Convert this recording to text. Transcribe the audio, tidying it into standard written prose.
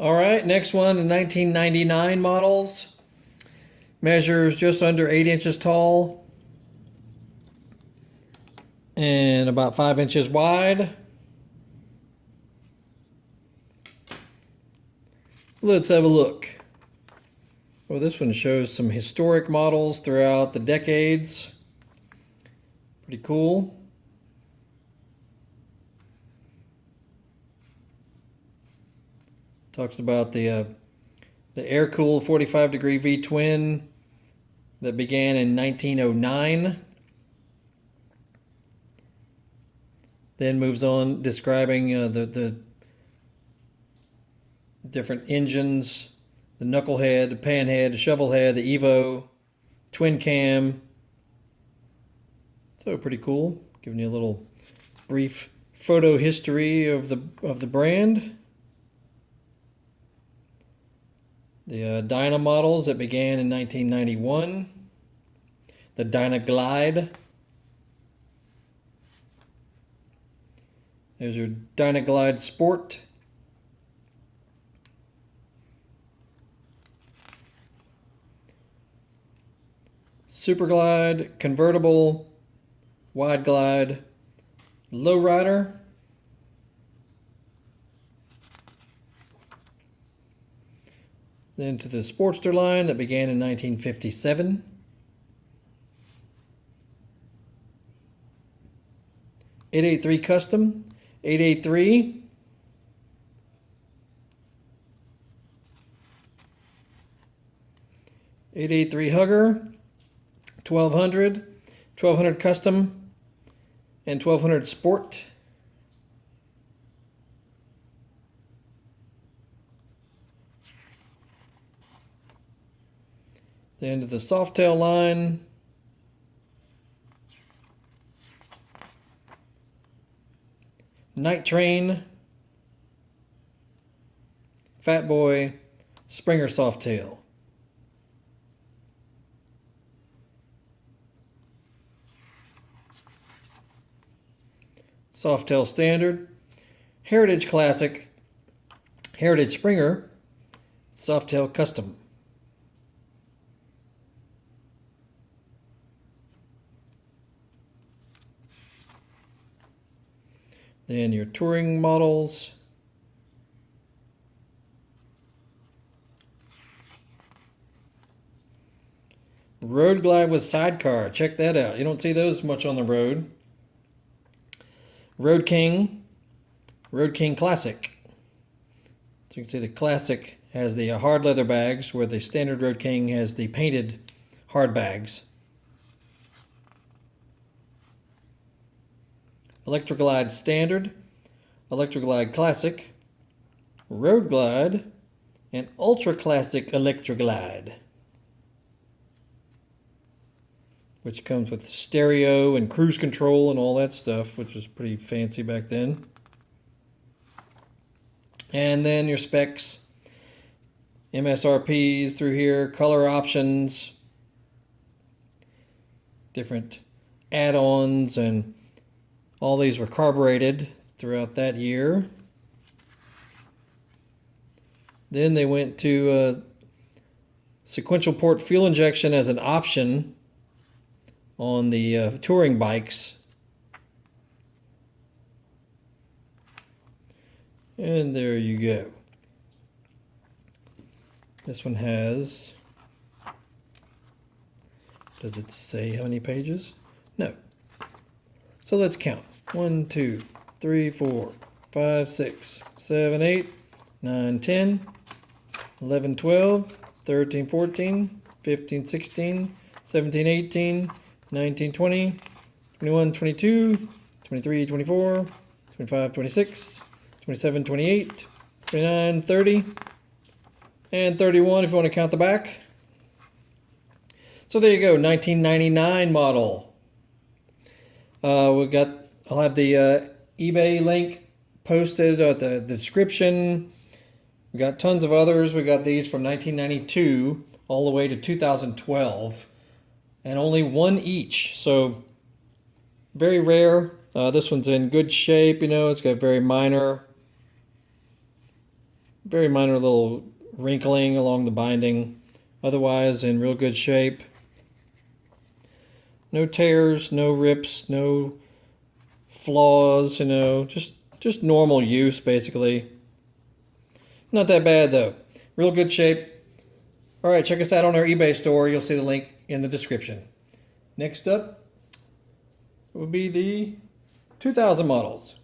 All right, next one, the 1999 models. Measures just under 8 inches tall and about 5 inches wide. Let's have a look. Well, this one shows some historic models throughout the decades. Pretty cool. Talks about the air-cooled 45-degree V-twin that began in 1909. Then moves on describing the different engines, the knucklehead, the panhead, the shovelhead, the Evo, twin cam. So pretty cool. Giving you a little brief photo history of the brand. The Dyna models that began in 1991. The Dyna Glide. There's your Dyna Glide Sport. Super Glide, Convertible, Wide Glide, Lowrider. Then to the Sportster line that began in 1957. .883 Custom, 883. .883 Hugger, 1200, 1200 Custom, and 1200 Sport. The end of the Softail line. Night Train, Fat Boy, Springer Softail. Softail Standard, Heritage Classic, Heritage Springer, Softail Custom. Then your touring models. Road Glide with sidecar. Check that out. You don't see those much on the road. Road King Classic. So you can see the Classic has the hard leather bags, where the standard Road King has the painted hard bags. Electroglide Standard, Electroglide Classic, Road Glide, and Ultra Classic Electroglide, which comes with stereo and cruise control and all that stuff, which was pretty fancy back then. And then your specs, MSRPs through here, color options, different add-ons, and all these were carbureted throughout that year. Then they went to sequential port fuel injection as an option on the touring bikes. And there you go. This one has, does it say how many pages? No. So let's count. 1, 2, 3, 4, 5, 6, 7, 8, 9, 10, 11, 12, 13, 14, 15, 16, 17, 18, 19, 20, 21, 22, 23, 24, 25, 26, 27, 28, 29, 30, and 31 if you want to count the back. So there you go, 1999 model. I'll have the eBay link posted at the description. We got tons of others. We got these from 1992 all the way to 2012, and only one each. So very rare. This one's in good shape. You know, it's got very minor very minor little wrinkling along the binding. Otherwise in real good shape. No tears, no rips, no flaws, you know, just normal use basically. Not that bad though. Real good shape. All right, check us out on our eBay store. You'll see the link in the description. Next up will be the 2000 models.